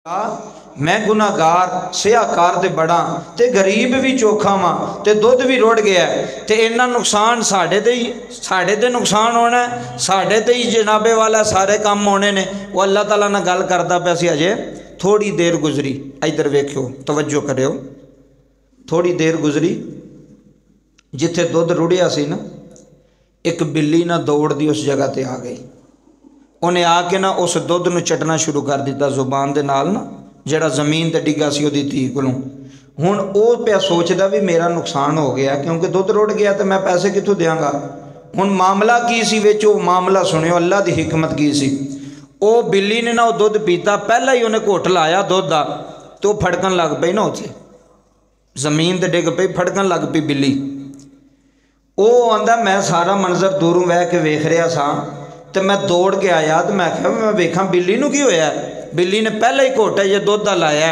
मैं गुनाहगार सियाकार ते बड़ा ते गरीब भी चोखा वां ते दुध भी रुड़ गया ते इन्ना नुकसान साढ़े ते नुकसान होना है, साढ़े ते ही जनाबे वाला सारे काम होने ने। वो अल्लाह ताला नाल गल करदा पिया सी। अजे थोड़ी देर गुजरी, इधर वेखियो तवज्जो करियो, थोड़ी देर गुजरी जिथे दुध रुड़िया सी ना, एक बिल्ली ना दौड़दी उस जगह ते आ गई। उन्हें आके ना उस दुध नूं चटना शुरू कर दिता जुबान दे नाल ना, जिहड़ा जमीन ते डिग्गा सी उहदी धी कोलों। हुण ओह पिया सोचदा भी मेरा नुकसान हो गया क्योंकि दुध रुड़ गया तो मैं पैसे कित्थों देंगा। हुण मामला की सी विच, ओह मामला सुनियो अल्लाह दी हिकमत की सी। ओह बिल्ली ने ना वो दुध पीता, पहला ही उन्हें घुट लाया दुध दा तो फड़कन लग पई ना, उत्थे जमीन ते डिग पई, फड़कन लग पई बिल्ली। ओह आंदा मैं सारा मंजर दूरों वह के वेख रहा सा तो मैं दौड़ के आया तो मैं आख्या मैं वेखा बिल्ली नूं की होया। बिल्ली ने पहले ही घोटा जो दुध दा लाया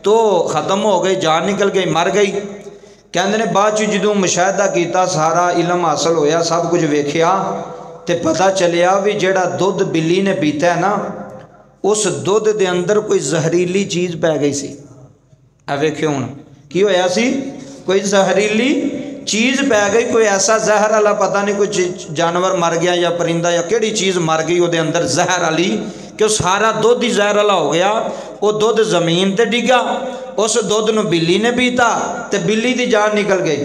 तो ख़त्म हो गई, जान निकल गई, मर गई। कहंदे ने बाद च जदों मुशाहिदा किया, सारा इलम हासिल होया, सब कुछ वेखिया तो पता चलिया भी जिहड़ा दुध बिल्ली ने पीता है ना, उस दुध दे अंदर कोई जहरीली चीज़ पै गई सी। आ वेखियो हुण की होया सी, कोई जहरीली चीज़ पै गई, कोई ऐसा जहर वाला पता नहीं, कोई जानवर मर गया या परिंदा या केड़ी चीज़ मर गई वो अंदर जहर वाली, कि सारा दुध ही जहर वाला हो गया। वो दुध जमीन ते डिगा, उस दुध नूं बिल्ली ने पीता तो बिल्ली की जान निकल गई।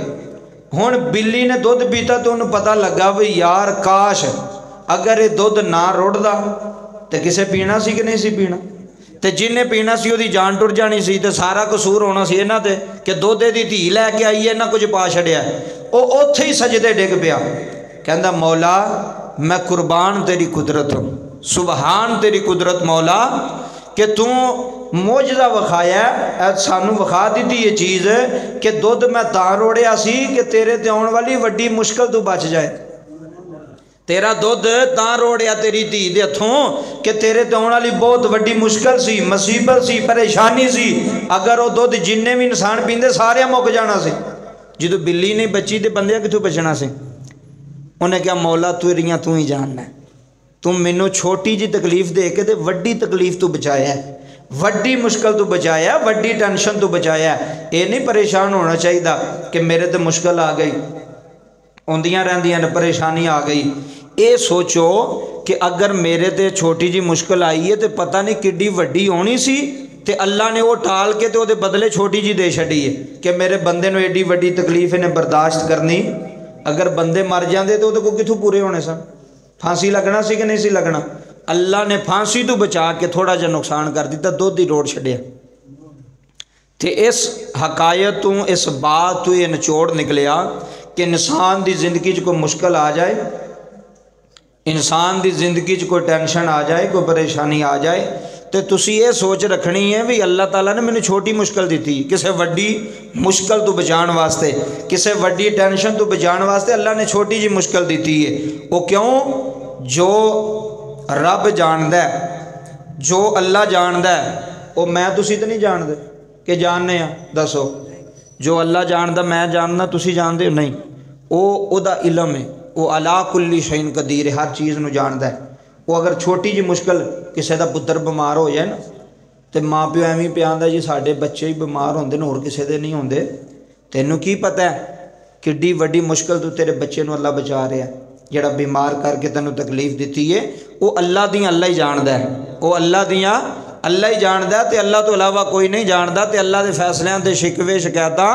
हुण बिल्ली ने दुध पीता तो उन्हें पता लगा भी यार काश अगर ये दुध ना रुड़दा तो किसे पीना सी कि नहीं सी पीना, तो जिन्हें पीना सी उसकी जान टुर जानी सी, तो सारा कसूर होना सी इन्हां ते कि दुध दी धी लैके आई है, इन्हां कुछ पा छड़िया। वो उत्थे ही सजदे डिग पिया, कहंदा मौला मैं कुर्बान तेरी कुदरत हूँ, सुबहान तेरी कुदरत मौला कि तू मोजदा विखाया, सानू विखा दी ये चीज़ कि दुध मैं तां रोड़िया सी कि तेरे ते आउण वाली वड्डी मुश्किल तू बच जाए। तेरा दुध तां रोड़िया तेरी धी दे हथों कि तेरे ते आउण वाली बहुत वड्डी मुश्किल सी, मुसीबत सी, परेशानी सी। अगर वो दुध जिन्ने भी इंसान पींदे सारे मुक जाना सी। जो बिल्ली नहीं बची तो बंदे कितों बचना सी। उन्हें क्या मौला तेरियां तू ही जानना है, तू मैनू छोटी जी तकलीफ दे के तो वड्डी तकलीफ तू बचाया है, वड्डी मुश्किल तू बचाया, वड्डी टेंशन तू बचाया। ये नहीं परेशान होना चाहिए कि मेरे तो मुश्किल आ गई, आउंदियां रहंदियां ने परेशानी आ गई। ये सोचो कि अगर मेरे ते छोटी जी मुश्किल आई है तो पता नहीं किड्डी वड्डी होनी सी, ते अल्लाह ने वो टाल के तो वो बदले छोटी जी दे छड़ी है कि मेरे बंदे नूं एडी वड्डी तकलीफ इन्हें बर्दाश्त करनी। अगर बंदे मर जाते तो को कित्थों पूरे होने सन, फांसी लगना सी कि नहीं सी लगना। अल्लाह ने फांसी तो बचा के थोड़ा जा नुकसान कर दिता, दुध ही रोड़ छड़िया। तो इस हकायत तो, इस बात तो ये निचोड़ निकलिया कि इंसान की जिंदगी कोई मुश्किल आ जाए, इंसान की जिंदगी कोई टेंशन आ जाए, कोई परेशानी आ जाए, तो तुसी ये सोच रखनी है भी अल्लाह ताला ने मैंने छोटी मुश्किल दी थी, किसी वड्डी मुश्किल तो बचाने वास्ते, किसी वड्डी टेंशन तो बचाने वास्ते अल्लाह ने छोटी जी मुश्किल दी थी है। वो क्यों? जो रब जानदा है, जो अल्लाह जानदा है, वो मैं तुसी तो नहीं जानते कि जानने आ, दसो जो अल्लाह जानदा मैं जानना तुसी जानते हो नहीं, वो उदा इलम है, वो अला कुल्ली शैइन कदीर है, हर चीज़ नूं जानदा है। वो अगर छोटी जी मुश्किल किसी का पुत्र बीमार हो जाए ना, तो माँ प्यो एवं पे आंदा जी साढ़े बच्चे ही बीमार होंदे ने, होर किसी दे नहीं होंदे। तैनूं की पता है किड्डी वड्डी मुश्किल तू तेरे बच्चे नूं अल्लाह बचा रहा, जिहड़ा बीमार करके तैनूं तकलीफ दी है, वो अल्लाह दियां अल्लाह ही जानदा है, वो अल्लाह दियां अल्लाह ही जानदा है, तो अल्लाह तो इलावा कोई नहीं जानदा। तो अल्लाह के फैसलों के शिकवे शिकायतां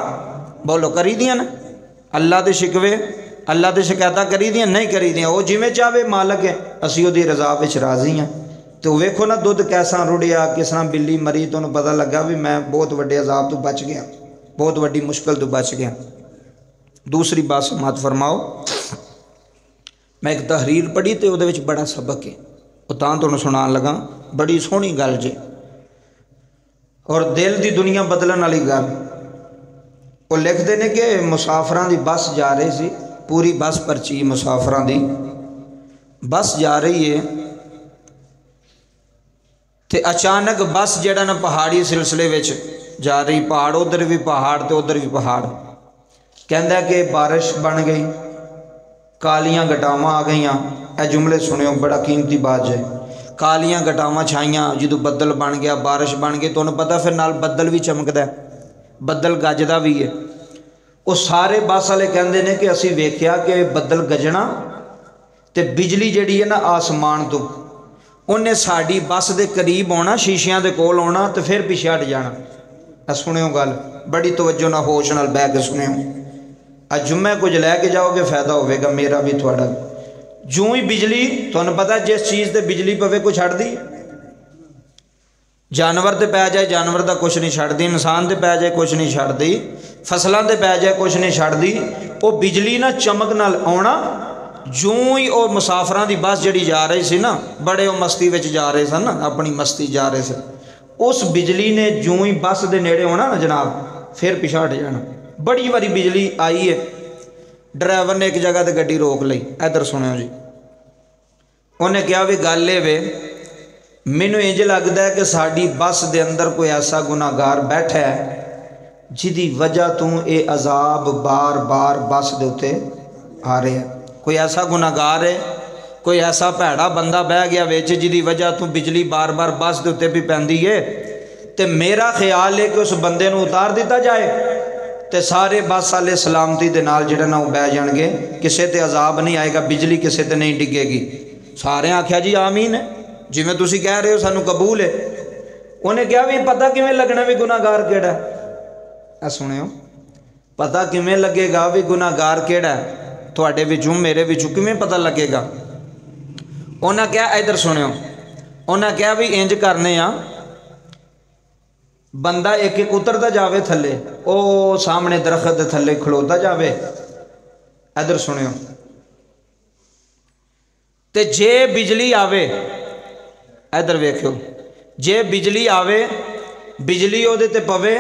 बोलो करी दियां ने, अल्लाह के शिकवे अल्लाह की शिकायत करी दियां नहीं करी दियां, वो जिमें चाहे मालक है, असी उसकी रजा विच राजी हाँ। तो वेखो ना दुध कैसा रुड़िया, किस तरह बिल्ली मरी, तो उन्हें पता लगा भी मैं बहुत वड्डे अजाब तो बच गया, बहुत वड्डी मुश्किल तो बच गया। दूसरी बात समात फरमाओ, मैं एक तहरीर पढ़ी तो वो बड़ा सबक है, वो तुहानूं सुनान लगा, बड़ी सोहनी गल जे और दिल की दुनिया बदलने वाली गल। वो लिखते हैं कि मुसाफिरां की बस जा रही सी, पूरी बस परची मुसाफिरां दी बस जा रही है, तो अचानक बस जड़ा ना पहाड़ी सिलसिले विच जा रही, पहाड़ उधर भी पहाड़ तो उधर भी पहाड़। कहंदा कि बारिश बन गई, कालियां घटावां आ गईयां। यह जुमले सुनियो, बड़ा कीमती बात है। कालियां घटावां छाइयां, जो बदल बन गया, बारिश बन गई, तुहानूं पता फिर नाल बदल भी चमकदा, बदल गजदा भी है। वो सारे बस वाले कहते हैं कि असी वेख्या कि बदल गजना तो बिजली जिहड़ी है ना आसमान तो उन्हें साड़ी बस के करीब आना, शीशियां दे कोल आना तो फिर पिछे हट जाना। सुनियो गल बड़ी तवज्जो ना होश नाल बह के सुनियो। अज जुम्मे कुछ लैके जाओगे फायदा होगा मेरा भी थोड़ा। जूं ही बिजली तुहानूं पता जिस चीज़ ते बिजली पवे कोई छड्डदी, जानवर ते पै जाए जानवर का कुछ नहीं छड्डदी, इंसान ते पै जाए कुछ नहीं छड्डदी, फसलों ते पै जाए कुछ नहीं छड्डदी। वो बिजली ना चमक नाल आउणा। जूं ही वो मुसाफिरां दी बस जिहड़ी जा रही सी ना, बड़े वो मस्ती विच जा रहे सन ना, अपनी मस्ती जा रहे थे, उस बिजली ने जूं ही बस दे नेड़े होना ना जनाब फिर पिछे हट जाना। बड़ी बारी बिजली आई है, ड्राइवर ने एक जगह ते गड्डी रोक लई। इधर सुनियो जी, उन्हें कहा भी गल ये वे मैनू इंज लगता है कि साड़ी बस दे अंदर कोई ऐसा गुनाहगार बैठा है जिदी वजह तू ये अजाब बार बार बस दे उत्ते आ रहे हैं। कोई ऐसा गुनाहगार है, कोई ऐसा भैड़ा बंदा बह गया विच जिदी वजह तू बिजली बार बार बस दे उत्ते भी पैंदी है। तो मेरा ख्याल है कि उस बंदे नू उतार दिता जाए तो सारे बस वाले सलामती दे नाल जिहड़ा ना बह जाणगे, किसे ते अजाब नहीं आएगा, बिजली किसे ते नहीं डिगेगी। सारे आख्या जी आमीन है, जिवें तुसी कह रहे हो सानू कबूल है। उन्हें कहा भी पता किवें लगना भी गुनाहगार केड़ा है। सुनियो, पता किवें लगेगा भी गुनाहगार केड़ा है, तुहाडे विचों मेरे विचों किवें पता लगेगा। उन्हें कहा इधर सुनियो, उन्हें कहा भी इंज करने आ, बंदा एक एक उतरता जावे थले, ओ सामने दरख्त दे थले खलोता जावे। इधर सुनियो, ते जे बिजली आवे, इधर वेखियो, जे बिजली आवे, बिजली ओदे ते पवे,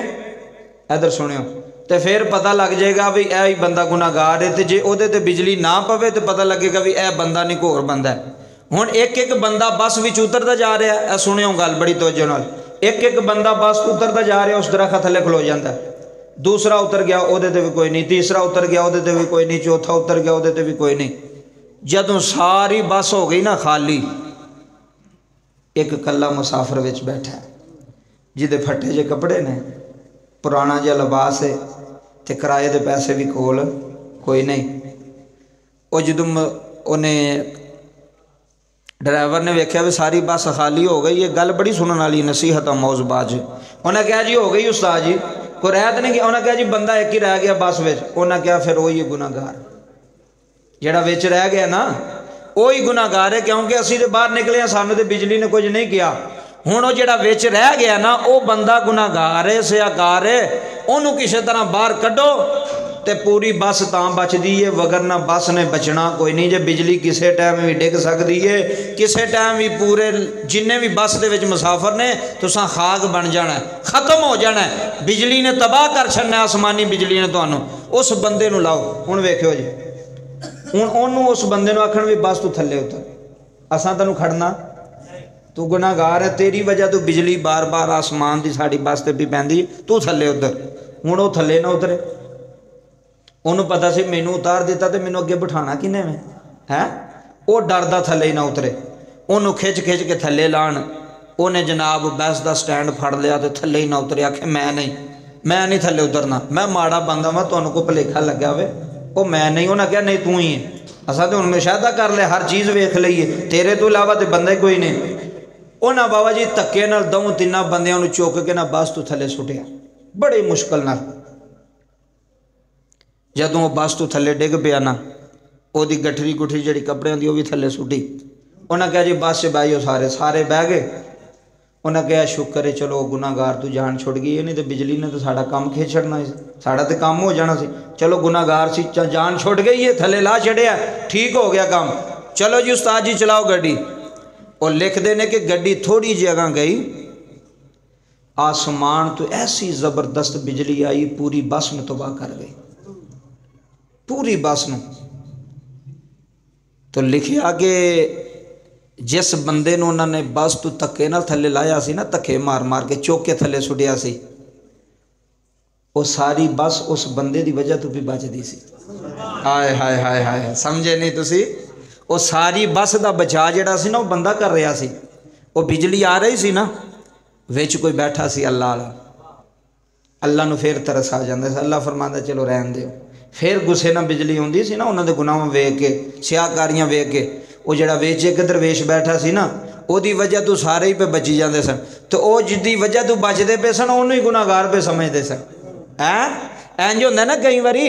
इधर सुनियो, तो फिर पता लग जाएगा भी यह ही बंदा गुनाहगार है। तो जे ओदे ते बिजली ना पवे तो पता लगेगा भी यह बंदा नहीं होर बंदा है। हुण एक एक बंदा बस विच उतरता जा रहा है। सुनियो गल बड़ी तवज्जो नाल, एक एक बंदा बस उतरता जा रहा है, उस दरख्त थले खलो जाता है, दूसरा उतर गया ओदे ते भी कोई नहीं, तीसरा उतर गया ओदे ते भी कोई नहीं, चौथा उतर गया ओदे ते भी कोई नहीं। जदों सारी बस हो गई ना खाली, एक कला मुसाफिर विच बैठा है जिदे फटे जे कपड़े ने, पुराना जिहा लिबास है, ते किराए दे पैसे भी कोल कोई नहीं। वो जदों उन्हें ड्राइवर ने वेख्या भी सारी बस खाली हो गई, ये गल बड़ी सुनने वाली नसीहत मौजबाज। उन्हें कहा जी हो गई उस्ताद जी, कोई रह तो नहीं गया। उन्हें कहा जी बंदा एक ही रह गया बस विच। उन्हें कहा फिर वही गुनाहगार जिहड़ा विच रह गया ना, वही गुनाहगार है, क्योंकि असीं ते बाहर निकले, सानू ते बिजली ने कुछ नहीं किया। हुण वो जिहड़ा विच रह गया ना, वो बंदा गुनाहगार है, सियाकार है, उन्होंने किसी तरह बाहर कड्डो तो पूरी बस तां बचदी है, वगरना बस ने बचना कोई नहीं। जे बिजली किसी टाइम भी डिग सकती है, किसी टाइम भी पूरे जिन्ने भी बस दे विच मुसाफिर ने तुसां खाक बन जाना, खत्म हो जाना, बिजली ने तबाह कर छड़ना, आसमानी बिजली ने तुहानूं। उस बंदे नूं लाओ, हुण वेखियो जी, हुण ओनूं उस बंदे नूं आखण भी बस तू थल्ले उतर, असां तैनूं खड़ना, तू गुनाहगार है, तेरी वजह तू बिजली बार बार आसमान की साड़ी बस ते भी पैंदी, तू थल्ले उतर। हुण वो थल्ले ना उतरे, उन्होंने पता सी मैनू उतार दिता तो मैनू अगे बिठाना किने में है, वो डरदा थल्ले ही ना उतरे। उन्होंने खिच खिच के थल्ले लाण, उन्हें जनाब बस का स्टैंड फड़ लिया तो थल्ले ही ना उतरे। आखे मैं नहीं थल्ले उतरना, मैं माड़ा बंदा वा, तुहानूं कोई भुलेखा लग्या वे, वो मैं नहीं। उन्हें कहा नहीं तू ही है, असां तो हुण मुशाहदा कर लिया, हर चीज़ वेख लईए, तेरे तो इलावा तो बंदा ही कोई नहीं। उन्हें बाबा जी धक्के नाल दों तिन्ना बंदियां नूं चुक के ना बस तो थल्ले सुटिया, बड़ी मुश्किल नाल। जदों बस तो थल्ले डिग पिया ना, ओदी गठरी गुठरी जिहड़ी कपड़े दी वो भी थल्ले सुटी। उन्हें कहा जी बस च बह जाओ, सारे बह गए। उन्हें कहा शुक्र है चलो गुनाहगार तू जान छुड़ गई है, नहीं तो बिजली ने तो साड़ा काम खिंच छड़ना सी, साड़ा तो काम हो जाना सी। चलो गुनाहगार सी, जान छुड़ गई है, थल्ले ला छड़िया, ठीक हो गया काम। चलो जी उस्ताद जी चलाओ गड्डी। और लिखते ने कि गड्डी थोड़ी जगह गई, आसमान तो ऐसी ज़बरदस्त बिजली आई, पूरी बस में तबाह कर गई, पूरी बस में। तो लिखिया कि जिस बंदे नूं उन्होंने बस तो धक्के नाल थल्ले लाया सी ना, धक्के मार मार के चुक के थल्ले सुटिया सी, वो सारी बस उस बंदे की वजह तो भी बचदी सी। हाय हाय हाय हाय, समझे नहीं तुसी? वो सारी बस का बचा जिहड़ा सी ना, वो बंदा कर रहा सी। वो बिजली आ रही सी ना, विच कोई बैठा सी अल्लाह वाला, अल्लाह नूं फिर तरस आ जांदा सी। अल्लाह फरमांदा चलो रहन दिओ। फिर गुस्से नाल बिजली आउंदी सी ना, उन्हां दे गुनाह वेख के, सियाकारियां वेख के, वो जिहड़ा विच एक दरवेश बैठा सी ना, ओदी वजह तो सारे ही पे बची जाते सन, तो वो जिसकी वजह तो बचते पे सन उन्होंने ही गुनाहगार पे समझते सन। है इंज होंदा ना कई बारी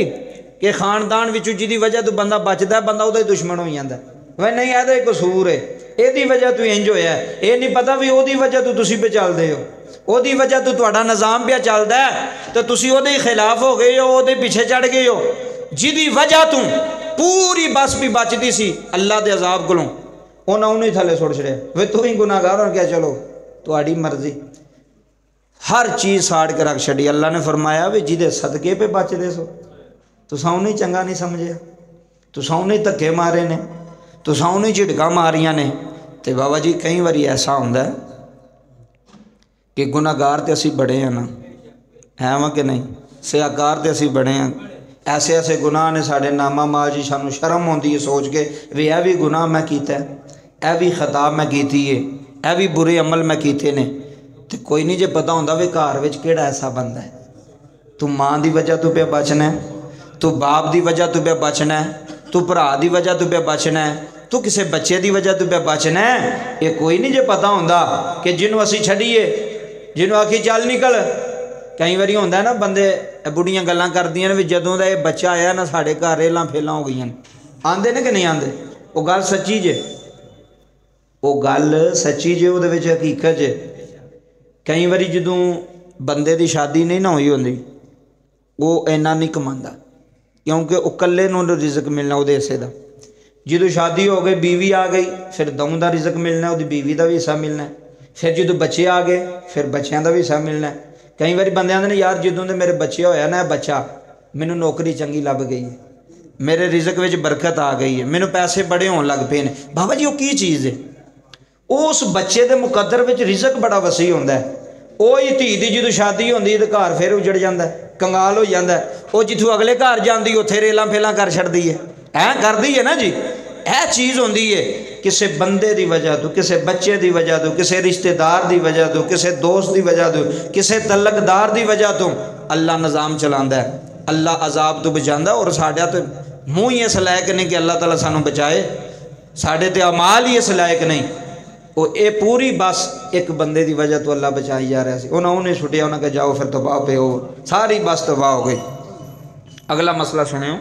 कि खानदान विचों जिहदी वजह तो बंदा बचता है, बंदा उहदा दुश्मन हो जाता है। वह नहीं इहदा कसूर है, इहदी वजह तो इंज होया, ये नहीं पता भी ओहदी वजह तो तुसीं पे चलदे हो, ओहदी वजह तो तुहाडा निज़ाम पे चलदा है, तो तुसीं ओहदे खिलाफ हो गए हो, ओहदे पीछे चढ़ गए हो। जिहदी वजह तो पूरी बस भी बचती सी अल्लाह के अजाब कोलों, उन्हें थले सुट छड़िया, वे तू ही गुनाहगार हो क्या, चलो तुहाडी मर्जी। हर चीज़ साड़ के रख छड़ी। अल्लाह ने फरमाया भी जिदे सदके पे बचदे सो, तुसां उन्हें चंगा नहीं समझिया, तुसां उन्हें धक्के मारे ने, तुसां उन्हें झिड़का मारिया ने। तो बाबा जी कई बारी ऐसा होंदा है कि गुनाहगार तो असी बड़े हैं ना, है वा कि नहीं, सियाकार तो असी बड़े हैं। ऐसे ऐसे गुनाह ने साढ़े नामा माल जी, सानू शर्म आती है सोच के भी यह भी गुनाह मैं किया, यह भी खताब मैं की है, यह भी बुरे अमल मैं किए ने। तो कोई नहीं जे पता होंदा भी घर विच किहड़ा ऐसा बंदा है, तू माँ की वजह तो पे बचना है, तू बाप की वजह तो पे बचना है, तू भरा की वजह तो पे बचना है, तू किसी बच्चे की वजह तो पे बचना है। ये कोई नहीं जे पता होंदा कि जिन्हों असी छड़ीए, जिन्हों आखी चल निकल। कई बारी होंदा है ना, बंदे बुढ़ियां गल्लां करदियां ने भी जदों दा ये बच्चा आया ना साढ़े घर रेलां फेलां हो गई, आंदे ने कि नहीं आंदे। वो गल सच्ची जे, वो गल सच्ची जे, उहदे विच हकीकत जे। कई बारी जदों बंदे की शादी नहीं ना हुई होंदी, वो इन्ना नहीं कमांदा, क्योंकि वो कल्ले नूं रिज़क मिलना उहदे हिस्से दा। जदों शादी हो गई, बीवी आ गई, फिर दऊं दा रिज़क मिलना, उहदी बीवी का भी हिस्सा मिलना। फिर जदों बच्चे आ गए, फिर बच्चों का भी हिस्सा मिलना। कई बार बंदे आंदे ने यार जदों दे मेरे बच्चे होया ना, बच्चा मैनूं नौकरी चंगी लभ गई है, मेरे रिज़क विच बरकत आ गई है, मैनूं पैसे बड़े होण लग पे ने। बाबा जी वो की चीज़ है, उस बच्चे के मुकद्दर विच रिज़क बड़ा वसी होंदा है। वही धी दी जदों शादी होंदी तो घर फिर उजड़ जाता है, कंगाल हो जाता है। वो जिथों अगले घर जाती उत्थे रेलां फेलां कर छड्दी है, करदी है ना जी। यह चीज़ होंदी है किसी बंदे की वजह तो, किसी बच्चे की वजह तो, किसी रिश्तेदार की वजह तो, किसी दोस्त की वजह तो, किसी तलकदार की वजह तो अल्लाह निज़ाम चलांदा है, अल्लाह अजाब तो बचांदा। और साडा तो मूँह ही इस लायक नहीं कि अल्लाह ताला सानू बचाए, साडे ते अमाल ही इस लायक नहीं। वो ये पूरी बस एक बंदे की वजह तो अल्लाह बचाई जा रहा है। उन्हें छुटिया, उन्हें कहा जाओ फिर तबाह पे हो, सारी बस तबाह हो गई। अगला मसला सुनियो,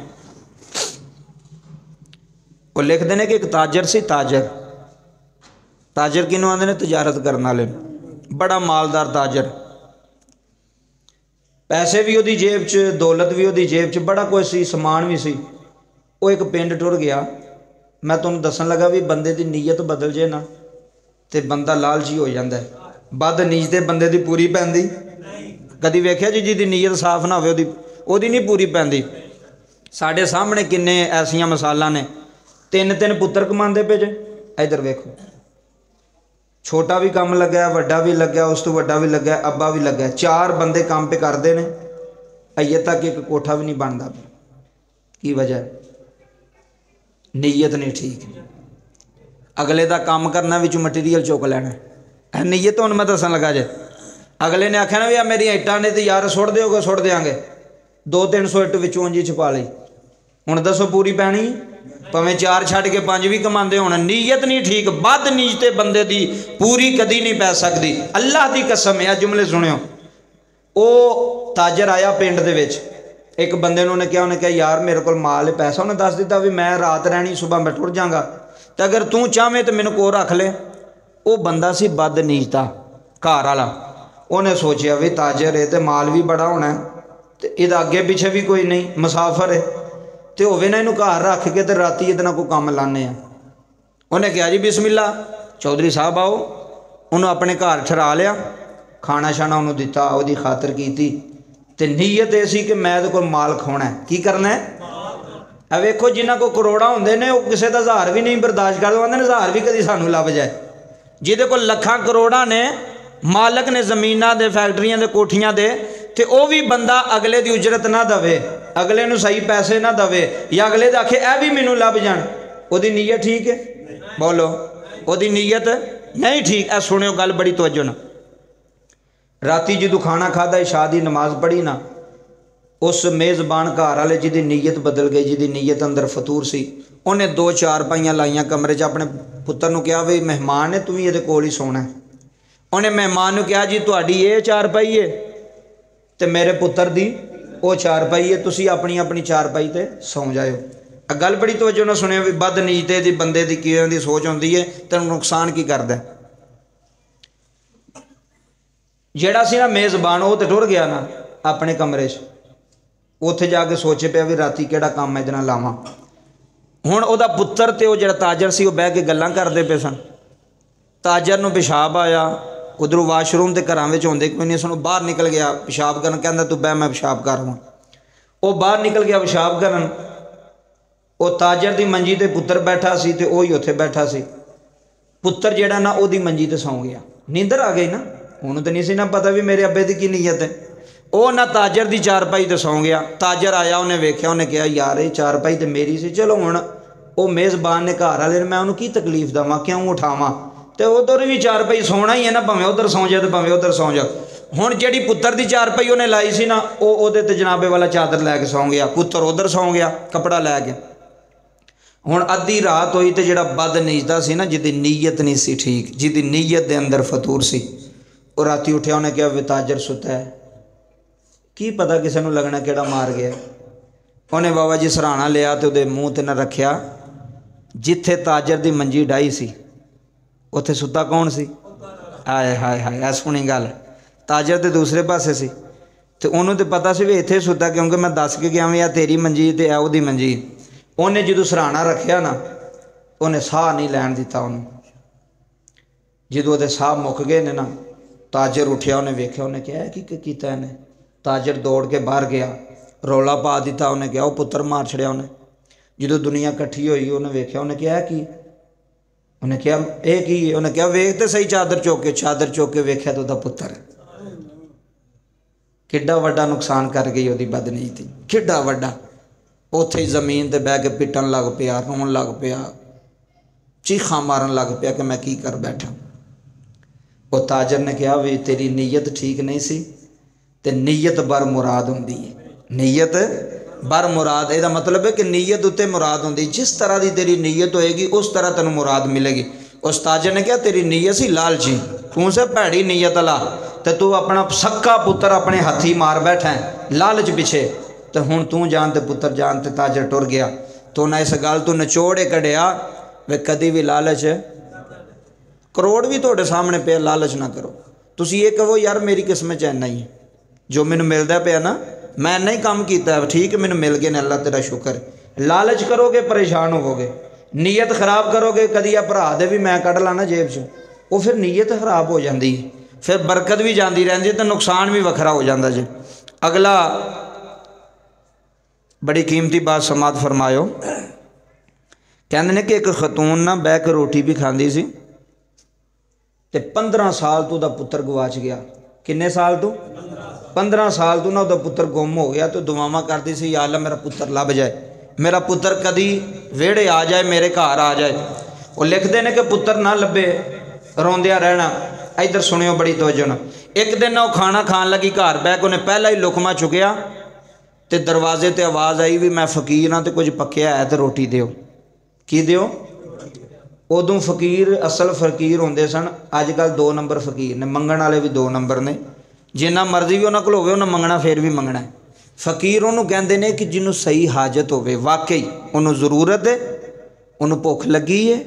वो लिखते हैं कि एक ताजर सी, ताजर ताजर किनों आते हैं, तजारत करने वाले, बड़ा मालदार ताजर, पैसे भी उहदी जेब च, दौलत भी उहदी जेब च, बड़ा कुछ सी, समान भी सी। वो एक पिंड टुर गया। मैं तुहानूं दसन लगा भी बंदे की नीयत बदल जे ना तो बंदा लालची हो जाता है, बद नीयत ते बंदे की पूरी पैंदी। कदी वेख्या जी जिहदी नीयत साफ ना होवे ओहदी नहीं पूरी पैंदी। साडे सामने किन्ने ऐसियां मिसालां ने, तीन तीन पुत्र कमांदे पे जे। इधर वेखो, छोटा भी काम लग्या, वड्डा भी लग्या, उस तो वड्डा भी लग्या, अब्बा भी लग्या, चार बंदे काम पे करते हैं, अजे तक एक कोठा भी नहीं बनता। की वजह है? नीयत नहीं ठीक। अगले का काम करना विचों मटीरियल चुक लेना, नीयत तो मैं दसन लगा जे। अगले ने आख्या ना भी आ मेरी इट्टां ने तो यार सुट दोगे, सुट देंगे, 200-300 इट विचों जी छपा ली। हुण दसो पूरी पैनी? भावें चार छड्ड के 5 भी कमाते होण, नीयत नहीं ठीक। बद नीयत बंदे की पूरी कदी नहीं पै सकती। अल्लाह की कसम है, जुमले सुनियो। वो ताजर आया पिंड दे विच, एक बंदे ने कहा, उन्हें कहा यार मेरे को माल है, पैसा। उन्हें दस दिता भी मैं रात रहनी, सुबह मैं टुर जाऊँगा, तो अगर तू चाहे तो मैनू को रख ले। वो बंदा सी बद नीयता घर वाला। उन्हें सोचा भी ताजर है तो माल भी बड़ा होना है, तो इहदा अगे पिछे भी कोई नहीं, मुसाफर है, तो होवे ना इनू घर रख के तो राती इहदे नाल कोई काम लाने। उन्हें कहा जी बिस्मिल्ला चौधरी साहब आओ। उन्होंने अपने घर ठहरा लिया, खाना शाना उन्होंने दिता, उसकी खातर की, तो नीयत यह सी कि मैं तो कोई माल खाना है। की करना है? अब वेखो जिन्हों को करोड़ा होंगे ने, वो किसी का हज़ार भी नहीं बर्दाश्त करते, आते हज़ार भी कभी सानू लभ जाए। जिहदे कोल लखां करोड़ा ने, मालक ने जमीनां दे, फैक्ट्रियां दे, कोठियां दे, तो वह भी बंदा अगले की उजरत ना दवे, अगले नूं सही पैसे ना दवे, या अगले आखे ए भी मैनू लभ जाण, ओहदी नीयत ठीक है? बोलो, ओहदी नीयत नहीं ठीक। ऐ सुनियो गल बड़ी तवज्जो ना। राती जो खाना खादा इशा दी नमाज पढ़ी ना, उस मेज़बान घर वाले जिहदी नीयत बदल गई, जिहदी नीयत अंदर फतूर सी, उन्हें 2 चारपाइयां लाइयां कमरे च। अपने पुत्तर नूं कहा भी मेहमान है, तू भी इहदे कोल ही सोना है। उन्हें मेहमान नूं कहा जी तुहाडी ये चारपाई है तो मेरे पुत्तर दी वो चारपाई है, तुसी अपनी अपनी चारपाई ते सौ जाओ। गल बड़ी तवज्जो ना सुनियो भी बदनीयते दी बंदे दी किवें दी सोच होंदी है, तैनूं नुकसान की करदा है। जेड़ा सी ना मेज़बान वो तो टुर गया ना अपने कमरे च, उत्थे जाके सोचे पिया भी राती केड़ा काम मैं इहदे नाल लावां। हुण उहदा पुत्तर ते वो जेड़ा ताजर सी वो बह के गल्लां करदे पे सन। ताजर नूं पेशाब आया, उधरों वाशरूम के घरां विच होंदे कोई नहीं सन, बाहर निकल गया पेशाब करन, कहंदा तू बह मैं पेशाब कर आवां। वो बाहर निकल गया पेशाब करन। वो ताजर दी मंजी ते पुत्तर बैठा सी ते वही उत्थे बैठा सी। पुत्तर जेड़ा ना ओदी मंजी ते सौ गया, नींदर आ गई ना, हुण तो नहीं सी ना पता भी मेरे अब्बे दी की नीयत है। वो ना ताजर दी चारपाई ते सौ गया। ताजर आया, उन्हें वेख्या, उन्हें कहा यार ये चारपाई तो मेरी सी, चलो हुण वो मेज़बान ने घर वाले मैं उन्होंने की तकलीफ देवां, क्यों उठावां, तो उधर भी चारपाई सोना ही है ना, भावें उधर सौ जाए तो भावें उधर सौ जा। हुण जिहड़ी पुत्तर दी चारपाई उन्हें लाई सी ना, वो ते जनाबे वाला चादर लैके सौ गया, पुत्तर उधर सौ गया कपड़ा लैके। हुण अद्धी रात होई तो जिहड़ा बदनीयता सी ना, जिहदी नीयत नहीं सी ठीक, जिहदी नीयत दे अंदर फतूर सी, वो राती उठिया, उन्हें कहा वे ताजर सुता है, की पता किसी नूं लगना केड़ा मार गया। उन्हें बाबा जी सराहना लिया तो उहदे मूँह ते न रखिया, जिथे ताजर दी मंजी डाई सी उत्थे सुता कौन सी? हाय हाय हाय, ऐ सुनी गल। ताजर तो दूसरे पासे सी, तो उन्होंने तो पता सी भी इत्थे सुता, क्योंकि मैं दस के गया भी आ तेरी मंजी ते आ उहदी मंजी। उन्हें जो सराहना रखिया ना, उन्हें साह नहीं लैन दिता। उन्होंने जो साह मुक गए ने ना, ताजर उठिया, उन्हें वेख्या, उन्हें कहा कि कीता इन्हें। ताजर दौड़ के बाहर गया, रौला पा दिता, उन्हें कहा वो पुत्र मार छड़िया। उन्हें जो दुनिया कट्ठी हुई, उन्हें वेख्या, उन्हें कहा कि, उन्हें कहा यह की, उन्हें कहा वेख तो सही चादर चुक के। चादर चुक के वेख्या तो पुत्र किड्डा वड्डा नुकसान कर गई उसकी बदनीयती, किड्डा वड्डा। उत्थे जमीन ते बह के पिटन लग पिया, रोन लग पिया, चीखा मारन लग पिया कि मैं की कर बैठा। वो ताजर ने कहा भी तेरी नीयत ठीक नहीं सी, ते नीयत बर मुराद होंदी है। नीयत बर मुराद, ਇਹਦਾ मतलब है कि नीयत उत्ते मुराद होंदी, जिस तरह की तेरी नीयत होएगी उस तरह तेन मुराद मिलेगी। उस ताजर ने कहा तेरी नीयत सी लालची, तू से भैड़ी नीयत वाला, तो तू अपना सक्का पुत्र अपने हथी मार बैठा है लालच पिछे, तो हुण तू जान ते पुत्र जान। ते ताजर टुर गया। तो ना इस गल तू निचोड़े कढ़िया वे कदी भी लालच, करोड़ भी तुहाडे सामने पे, लालच ना करो। तुसी ये कहो यार मेरी किस्मत च इन्ना ही जो मैनू मिलता पिया ना, मैं इन्ना ही काम किया, ठीक है मैनू मिल गए ने, अल्लाह तेरा शुक्र। लालच करोगे परेशान होवोगे, नीयत खराब करोगे, कदी आ भरा दे भी मैं कढ़ ला ना जेब चो, वो फिर नीयत खराब हो जाती है, फिर बरकत भी जाती रहती है, तो नुकसान भी वखरा हो जाता जी। अगला बड़ी कीमती बात समात फरमायो। कहते हैं कि एक खतून ना बह के रोटी भी खाती सी, ते 15 साल तो उसका पुत्र गवाच गया। किन्ने साल तो? 15 साल तो ना उसका पुत्र गुम हो गया। तो दुआवां करती सी, या अल्लाह मेरा पुत्र लभ जाए, मेरा पुत्र कदी वेड़े आ जाए, मेरे घर आ जाए। वो लिखते हैं कि पुत्र ना लभे, रोंदिया रहना। इधर सुनियो बड़ी तवज्जो ना। एक दिन ना वो खाना खान लगी, घर बह के उन्हें पहला ही लुकमा चुकया, तो दरवाजे ते आवाज़ आई भी मैं फकीर हाँ, तो कुछ पक्या है तो रोटी दिओ। की दिओ? उदों फकीर असल फकीर होंदे सन, अजकल 2 नंबर फकीर ने, मंगण वाले भी 2 नंबर ने। जिन्ना मर्जी भी उन्होंने कोल होवे उन्हें मंगना फिर भी मंगना है। फकीर उन्होंने कहते हैं कि जिन्होंने सही हाजत होवे, वाकई उन्होंने जरूरत है, उन्होंने भुख लगी है,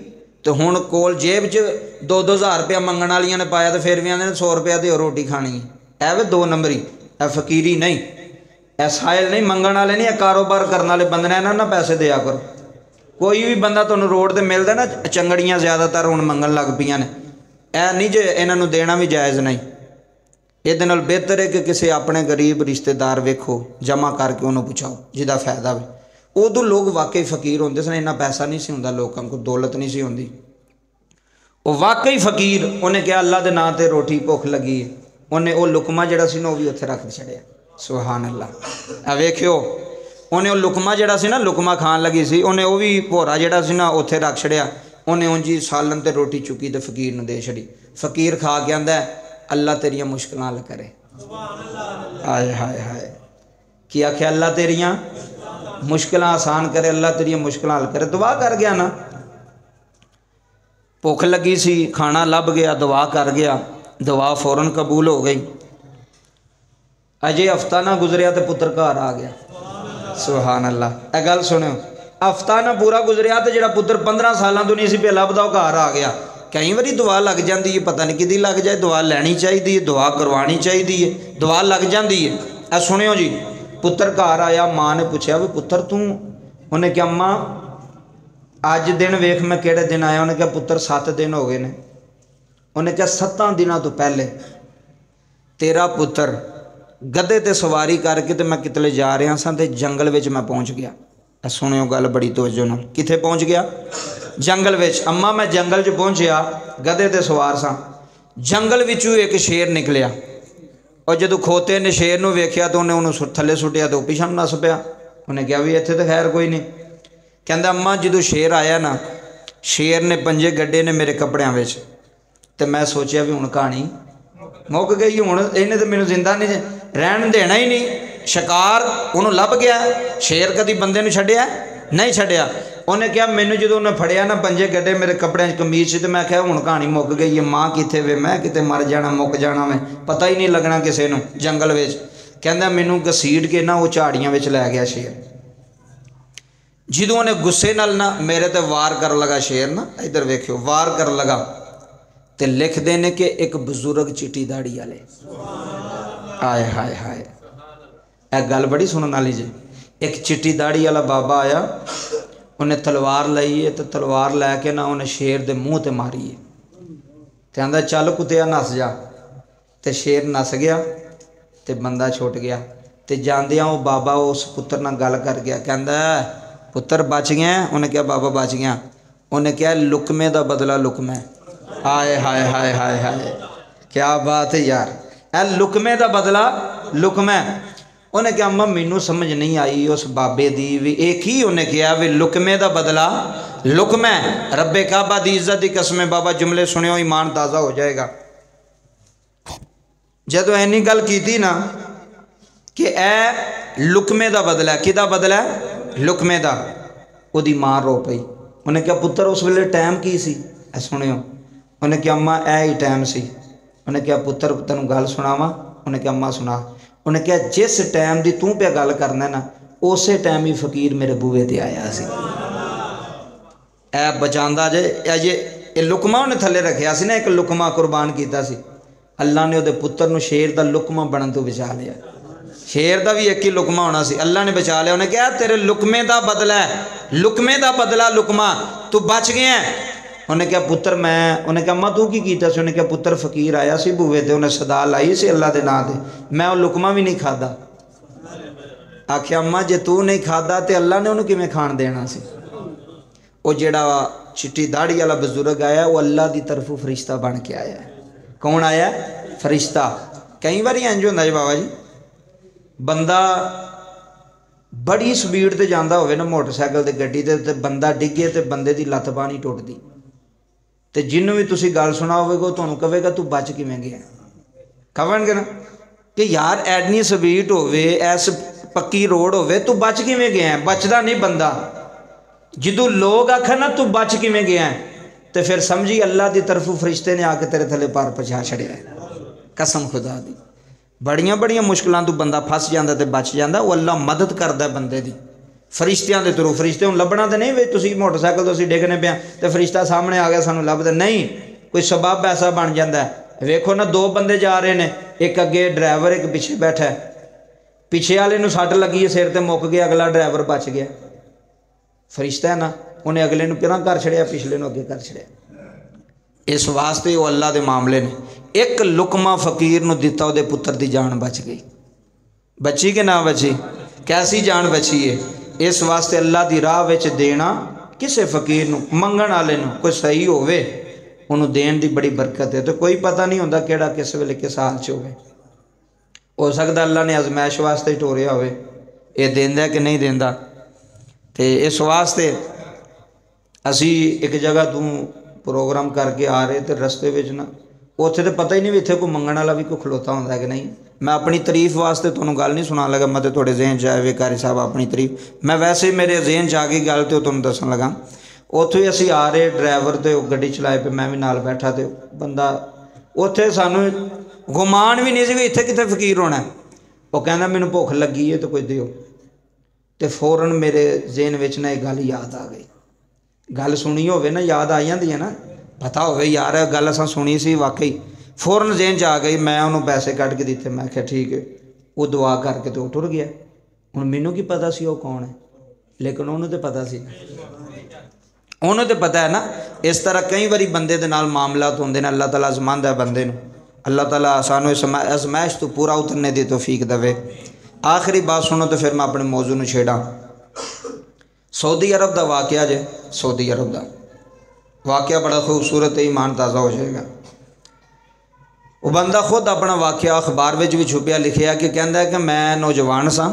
तो हुण कोल जेब च 2-2 हज़ार रुपया मंगण वालियां ने पाया, तो फिर भी आंदे 100 रुपया दे रोटी खानी है। ऐ वे 2 नंबरी, ऐ फकीरी नहीं, ऐ साहिल नहीं, मंगण वाले नहीं, कारोबार करने वाले बंदे ने इन्हां ना पैसे दिया करो। कोई भी बंदा तुहानूं रोड ते मिलदा ना, चंगड़ियां ज़्यादातर हुण मंगण लग पईयां ने, ऐ नहीं जे इन्हां नूं देना भी जायज़ नहीं। ये नाल बेहतर है कि किसी अपने गरीब रिश्तेदार वेखो, जमा करके उन्होंने पुछाओ जिहदा फायदा हो। उदों लोग वाकई फकीर होंदे सन, इन्ना पैसा नहीं सी हुंदा, लोगों को दौलत नहीं सी हुंदी। वो वाकई फकीर, उन्हें कहा अल्लाह के नां ते रोटी भुख लगी है, उन्हें वो लुकमा जिहड़ा सी ना वो भी उत्थे रख छड़िया। सुभान अल्लाह। आ वेखियो, उन्हें वो लुकमा जिहड़ा सी ना, लुकमा खान लगी सी, उन्हें वो भी भोरा जिहड़ा सी ना उत्थे रख छड़िया। उन्हें उंजी सालन ते रोटी चुकी तो फकीर नूं दे छड़ी। फकीर खा के आंदा अल्लाह तेरियां मुश्किलां हल करे। हाय हाय हाय की आख्या अल्लाह तेरियां मुश्किलां आसान करे, अल्लाह तेरियां मुश्किलां हल करे। दुआ कर गया ना, भुख लगी सी, खाना लभ गया, दुआ कर गया, दुआ फौरन कबूल हो गई। अजे हफ्ता ना गुजरिया तो पुत्र घर आ गया। सुभान अल्लाह। यह गल सुनो, हफ्ता ना पूरा गुजरिया तो जो पुत्र 15 सालों तो नहीं सी पे लभदा घर आ गया। कई बारी दुआ लग जाती है, पता नहीं कि लग जाए, दुआ लैनी चाहिए, दुआ करवानी चाहिए, दुआ लग जाती है। ए सुनियो जी, पुत्र घर आया, माँ ने पूछा भी पुत्र तू, उन्हें क्या अम्मा अज दिन वेख मैं किहड़े दिन आया। उन्हें क्या पुत्र 7 दिन हो गए ने। उन्हें क्या 7 दिनों तो पहले तेरा पुत्र गधे ते सवारी करके तो मैं कितने जा रहा सा ते जंगल विच मैं पहुँच गया। सुनियो गल बड़ी तवज्जो नाल, कित्थे पहुँच गया? जंगल विच। अम्मा मैं जंगल च पहुँचया, गधे ते सवार सा, जंगल विचों एक शेर निकलिया और जदों खोते ने शेर नूं वेख्या तो उन्हें उन्होंने थले सुटिया तो पिछां नस पिया। उन्हें कहा भी इत्थे तो खैर कोई नहीं। कहंदा अम्मा जदों शेर आया ना, शेर ने पंजे गड्ढे ने मेरे कपड़ियां विच ते मैं सोचिया भी हुण कहानी मुक गई, हुण इहने तो मैनूं जिंदा नहीं रहन देना ही नहीं। शिकार उन्होंने लभ गया। शेर कभी बंदे नूं छड्डिया नहीं छड्डिया। उन्हें क्या मैनूं जो उन्हें फड़िया ना पंजे गड्ढे मेरे कपड़े कमीज से, तो मैं क्या हुण कहानी मुक गई है। माँ कित्थे वे, मैं किते मर जाना, मुक जाना, मैं पता ही नहीं लगना किसी नूं जंगल विच। कहंदा मैनूं घसीट के ना वो झाड़ियां विच लै गया शेर। जदों उन्हें गुस्से नाल ना मेरे ते वार कर लगा शेर ना, इधर वेखियो वार कर लगा तो लिखते ने कि एक बजुर्ग चिट्टी दाड़ी वाले। हाय हाय हाय, यह गल बड़ी सुनने वाली जी। एक चिट्टी दाड़ी वाला बाबा आया, उन्हें तलवार लाई है तो तलवार लैके ना उन्हें शेर के मूँह ते मारी है। तो आंदा चल कुत्तिया नस जा, तो शेर नस गया तो बंदा छुट गया। तो जांदियां वो बाबा उस पुत्र नाल गल कर गया, कहंदा पुत्र बच गया। उन्हें क्या बाबा बच गया। उन्हें क्या लुकमे का बदला लुकमा। हाय हाय हाय हाय हाय, क्या बात है यार, ए लुकमे का बदला लुकमा। उन्हें क्या अम्मा मैनू समझ नहीं आई उस बाबे दी भी एक ही। उन्हें कहा भी लुकमे का बदला लुकमा। रब्बे काबा दी इज्जत की कसम बाबा जुमले सुनियो ईमान ताज़ा हो जाएगा। जदों इन्नी गल की ना कि ए लुकमे का बदला है, किदा बदला है? लुकमे का। उहदी मां रो पई। उन्हें क्या पुत्र उस वेले टाइम की सी? सुनियो। उन्हें क्या अम्मा ए ही टाइम सी। उन्हें क्या पुत्र तेनों गल सुनावा? उन्हें क्या अम्मा सुना। उन्हें क्या जिस टाइम की तू पे गल करना ना उस टाइम ही फकीर मेरे बूहे ते आया सी। ए बचांदा जे ये लुकमा उन्हें थले रखिया सी ना, एक लुकमा कुर्बान किया सी। अल्लाह ने उहदे पुत्र नूं शेर का लुकमा बनन तो बचा लिया। शेर का भी एक ही लुकमा होना सी, अल्लाह ने बचा लिया। उन्हें कहा तेरे लुकमे का बदला है, लुकमे का बदला लुकमा, तू बच गया। उन्हें क्या पुत्र मैं, उन्हें क्या अम्मा तू की कीता सी? उन्हें क्या पुत्र फकीर आया सी बूहे ते, उन्हें सदा लाई सी अल्लाह के नां ते, मैं वो लुकमा भी नहीं खादा। आख्या अम्मा जे तू नहीं खादा तो अल्लाह ने उन्हें किवें खाण देना सी? वो जिहड़ा चिट्टी दाड़ी वाला बजुर्ग आया वो अल्लाह की तरफों फरिश्ता बन के आया। कौन आया? फरिश्ता। कई बार इंज होंदा जी बाबा जी, बंदा बड़ी स्पीड ते जांदा होवे ना मोटरसाइकिल ते गड्डी ते बंदा डिगे तो बंदे की लत्त बांह नहीं टुटदी। तो जिन्हों भी तुसी गल सुना होगा तुहानूं कहेगा तू बच किवें गया। कहेंगे ना कि यार एडनी स्पीड होवे, ऐस पक्की रोड होवे, तू बच किवें गया? बचदा नहीं बंदा। जदों लोग आखन ना तू बच किवें गया तो फिर समझी अल्लाह की तरफों फरिश्ते ने आके तेरे थले पार पहुँचा छड़िया। कसम खुदा दी बड़ियां बड़ियां मुश्किलों तो बंदा फस जाता तो बच जाता। वो अल्लाह मदद करता बंदे की फरिश्तियां के थ्रू। फरिश्ते हूँ लभना तो नहीं वे तुसी मोटरसाइकिल तो असीं डिगने पे तो फरिश्ता सामने आ गया सानू लभदा नहीं, कोई सबब ऐसा बन जाता है। वेखो ना 2 बंदे जा रहे हैं, एक अगे ड्राइवर एक पिछे बैठा है। पिछे वाले नूं सट लगी है सिर ते मुक गया, अगला ड्राइवर बच गया। फरिश्ता है ना, उन्हें अगले नूं पहलां कर छड़िया, पिछले नूं अगे कर छड़िया। इस वास्ते वो अल्लाह के मामले ने। एक लुकमा फकीर नूं दिता, उहदे पुत्र की जान बच गई। बची कि ना बची? कैसी जान बची है? इस वास्ते अल्लाह की राह विच देना किसी फकीर नूं, मंगण वाले नूं कोई सही होवे उन्होंने देन की बड़ी बरकत है। तो कोई पता नहीं होंदा किहड़ा किस वेले किस हाल च होवे। हो सकता अल्लाह ने आजमाइश वास्ते ही टोरिया होवे, ये देंदा कि नहीं देंदा। तो इस वास्ते असी एक जगह तू प्रोग्राम करके आ रहे तो रस्ते में ना उत्थे तो पता ही नहीं भी इत्थे कोई मंगण वाला भी कोई खलोता होंदा कि नहीं। मैं अपनी तारीफ वास्ते तुहानूं गल नहीं सुना लगा, मैं तो थोड़े जहन च आए कारी साहब अपनी तारीफ, मैं वैसे ही मेरे जहन च आ गई गल तो तुहानूं दसन लगा। उत्थों ही असी आ रहे ड्राइवर तो गड्डी चलाए पे, मैं भी नाल बैठा तो बंदा उत्थे सानूं गुमान भी नहीं सी भी इत्थे कित्थे फकीर होना। वो कहना मैनूं भुख लगी है तो कोई दिओ, तो फौरन मेरे जहन विच ना एक गल याद आ गई। गल सुनी होवे ना याद आ जाती है ना, पता होवे यार गल असां सुनी सी वाकई, फौरन जहन च आ गई। मैं उन्होंने पैसे कट के दिते, मैं क्या ठीक है, वो दुआ करके तो टुर गया। हुण मैनूं की पता सी वो कौन है, लेकिन उन्होंने तो पता सी, उन्होंने तो पता है ना। इस तरह कई बारी बंदे दे नाल मामलात होंदे ने, अल्लाह ताला आजमांदा है बंदे नूं, अल्लाह ताला सानूं इस आजमाइश तो पूरा उतरने दी तौफीक देवे। आखिरी बात सुनो तो फिर मैं अपने मौजू नूं छेड़ा। सऊदी अरब का वाकया जे, सऊदी अरब का वाकया बड़ा खूबसूरत है, ईमान ताज़ा हो जाएगा। वो बंदा खुद अपना वाकया अखबार में भी छुपिया लिखिया कि कहता है कि मैं नौजवान सा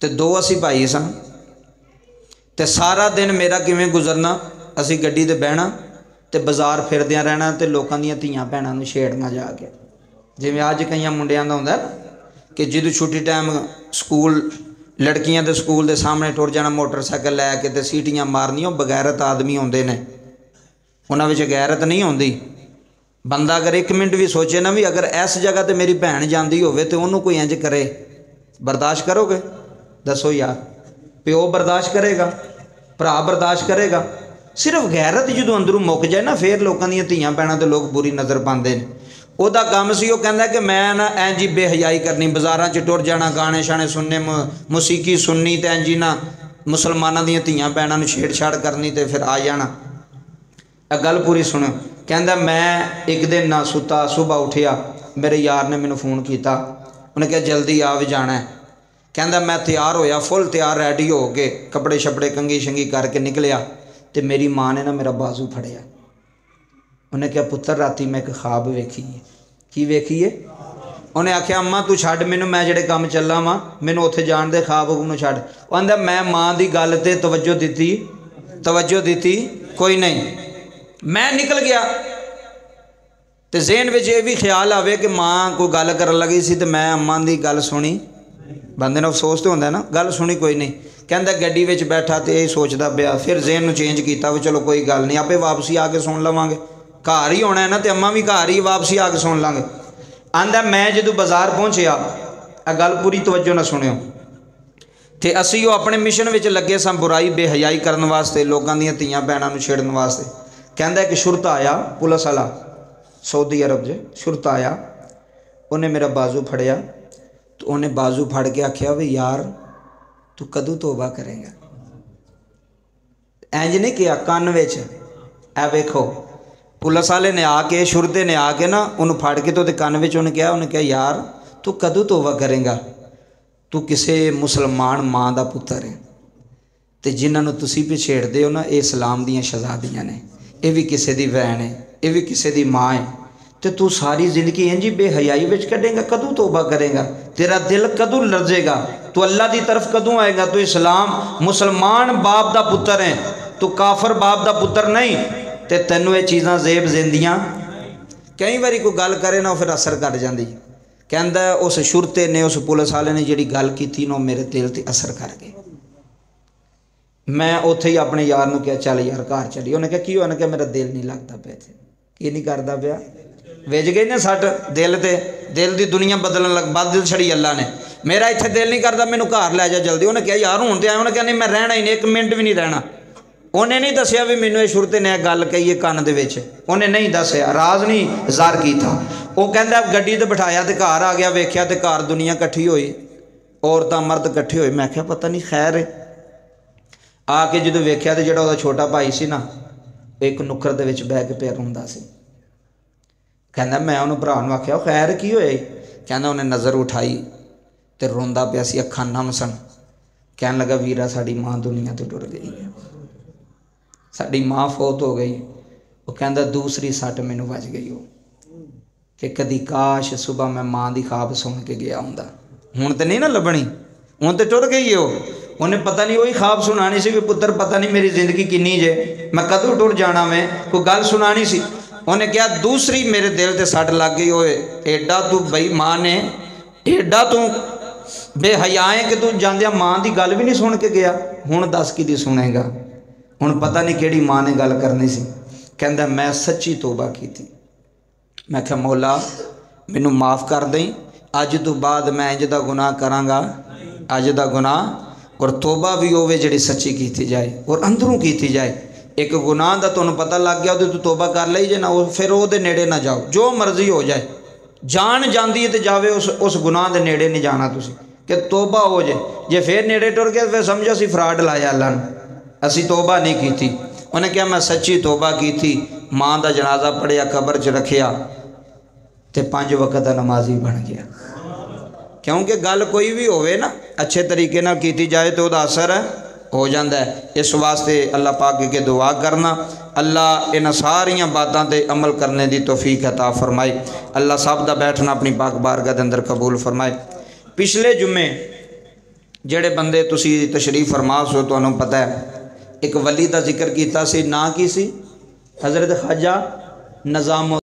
ते दो असी भाई सा ते सारा दिन मेरा किवें गुजरना, असी गड्डी ते बहना ते बाजार फिरदियां रहना ते लोकां दियां धीआं भैणां नूं छेड़ना जाके, जिवें अज कई मुंडियां दा हुंदा कि जो छुट्टी टाइम स्कूल लड़कियां दे स्कूल के सामने टुर जाना मोटरसाइकिल लैके ते सीटियां मारनियां। बगैरत आदमी होंदे ने, उन्हां विच गैरत नहीं होंदी। बंदा अगर एक मिनट भी सोचे ना भी अगर इस जगह ते मेरी भैन जाती होवे तो उन्होंने कोई इंज करे, बर्दाश्त करोगे? दसो यार, प्यो बर्दाश्त करेगा, भरा बर्दाश्त करेगा? सिर्फ गैरत जो अंदरों मुक जाए ना फिर लोगों दी धीआं भैणां ते लोग बुरी नज़र पाते हैं। ਉਹਦਾ ਕੰਮ ਸੀ, ਉਹ ਕਹਿੰਦਾ कि मैं ना इंज ही बेहयाई करनी, बाजारां च टुर जाना, गाने शाने सुनने, मौसीकी सुननी तो इंज ही ना मुसलमानों दी धीआं भैणां नूं छेड़छाड़ करनी तो फिर आ जाना। गल पूरी सुनो। कहता मैं एक दिन ना सुता, सुबह उठिया, मेरे यार ने मैनूं फ़ोन किया, उन्हें कहा जल्दी आ भी जाना है। कहता मैं तैयार होया, फुल तैयार रेडी हो के कपड़े शपड़े कंघी शंघी करके निकलिया तो मेरी माँ ने ना मेरा बाजू फड़िया। उन्हें क्या पुत्र राती मैं एक ख्वाब वेखी है। की वेखी है? उन्हें आख्या अम्मा तू छड्ड मैनू, मैं जेड़े काम चला वा मैनू उत्थे जाण दे, ख्वाब नूं छड्ड। आंदा मैं माँ की गल ते तवज्जो दी कोई नहीं, मैं निकल गया। तो ज़हन विच ये भी ख्याल आवे कि माँ कोई गल करन लगी सी तो मैं अम्मा की गल सुनी, बंदे नूं अफसोस तो हुंदा ना, गल सुनी कोई नहीं। कहता गड्डी विच बैठा तो यही सोचता पिया, फिर ज़हन नूं चेंज किया भी चलो कोई गल नहीं, आपे वापसी आके सुन लवांगे, घर ही होना है ना तो अम्मा भी घर ही वापसी आके सुन लांगे। आंदा मैं जो बाजार पहुँचया, गल पूरी तवज्जो ना सुनियो, तो असी वो अपने मिशन में लगे स बुराई बेहयाई करने वास्ते, लोगों दी धीआं भैणां नूं छेड़न वास्ते। कहता कि शुरत आया पुलिस वाला सऊदी अरब च, शुरत आया, उन्हें मेरा बाजू फड़िया, तो उन्हें बाजू फड़ के आख्या भी यार तू कदों तौबा करेगा? इंज नहीं किया कान विच, ऐ वेखो पुलिस वाले ने आके, शुरते ने आके ना उन्होंने फड़ के तो कान विच उन्हें कहा यार तू कदों तौबा करेगा? तू किसी मुसलमान माँ का पुत्र है, तो जिन्होंने तुसी भी छेड़ते हो ना ये इस्लाम दियां शहजादियां ने, ये भी किसी की भैन है, ये भी किसी की माँ है, तो तू सारी जिंदगी इंज ही बेहयाई विच कढेगा? कदों तौबा करेगा? तेरा दिल कदों लरजेगा? तू अल्लाह की तरफ कदों आएगा? तू इस्लाम मुसलमान बाप का पुत्र है, तू काफर बाप का पुत्र नहीं, तो तेनों ये चीज़ां जेब जिंदियाँ। कई बारी कोई गल करे ना फिर असर कर जाती। कहता उस शुरते ने, उस पुलिस वाले ने जी गल की ना मेरे दिल पर असर कर गई। मैं उत्थे ही अपने यार नूं कहा चल यार घर चलिए। उन्हें कहा की हो? उन्हें कहा मेरा दिल नहीं लगता पे, की नहीं करता पाया? विज गई ना सट दिल ते, दिल की दुनिया बदल छड़ी अल्लाह ने। मेरा इत्थे दिल नहीं करता, मैनू घर लै जा जल्दी। उन्हें कहा यार हूँ तो आए। उन्हें कहा नहीं मैं रहना ही नहीं, एक मिनट भी नहीं रहना। उन्हें नहीं दसिया भी मैनू शुरत ने गल कही है कान दे विच, उन्हें नहीं दसिया, राज नहीं ज़ाहिर किया। वो कहता गड्डी ते बिठाया तो घर आ गया, वेख्या तो घर दुनिया कट्ठी हुई, औरतां मर्द कट्ठे हुए। मैं क्या पता नहीं खैर है। आके जो वेख्या तो जो छोटा भाई सी ना एक नुक्कर दे विच बह के पिया रोंदा सी। कहना मैं उन्होंने भरा नूं आख्या खैर की होए? कहना उन्हें नज़र उठाई तो रोंदा पिया सी, अखां नम सन। कहन लगा वीरा साड़ी माँ दुनिया तो टुर गई है, साड़ी माँ फौत हो गई। वो कहता दूसरी सट मैनू वज गई हो कि कदी काश सुबह मैं माँ की ख्वाब सुन के गया हुंदा। हुण तो नहीं ना लभनी, हुण तो टुर गई है। उन्हें पता नहीं वही ख्वाब सुनानी सी भी पुत्र पता नहीं मेरी जिंदगी किन्नी जे, मैं कदों टुर जाना, मैं कोई गल सुनानी सी। उन्हें क्या दूसरी मेरे दिल ते सट लग गई, ओए एडा तू बेईमान है, एडा तू बेहयाए कि तू जांदिया मां की गल भी नहीं सुन के गया, हुण दस कि सुनेगा। हुण पता नहीं किहड़ी मां ने गल करनी सी। कहंदा मैं सच्ची तौबा की थी। मैं क्या मौला मैनू माफ़ कर दई, अज तो बाद मैं इंज दा गुनाह करांगा, अज दा गुनाह। और तौबा भी होवे जिहड़ी सच्ची की जाए और अंदरों की जाए। एक गुनाह दा तुहानूं पता लग गया तो तौबा कर लई जे ना, फिर उहदे नेड़े ना जाओ, जो मर्जी हो जाए। जान जाती है तो जावे, उस गुनाह के नेड़े नहीं जाना तुसी, कि तौबा हो जाए। जे फिर नेड़े टुर गए फिर समझो असी फ्रॉड लाया अल्लाह ने, असी तौबा नहीं की। उन्हें क्या मैं सच्ची तौबा की थी। माँ का जनाजा पढ़िया, कबर च रखिया, तो 5 वक्त का नमाजी बन गया। क्योंकि गल कोई भी होवे ना अच्छे तरीके नाल की जाए तो वह असर हो जाता है। इस वास्ते अल्लाह पाक के दुआ करना, अल्लाह इन सारिया बातों पर अमल करने की तौफीक अता फरमाए। अल्लाह सब का बैठना अपनी पाक बारगाह के अंदर कबूल फरमाए। पिछले जुम्मे जेड़े बंदे तुसी तशरीफ फरमा सो, तुहानूं पता है एक वली का जिक्र किया सी, ना की सी हज़रत ख्वाजा निज़ाम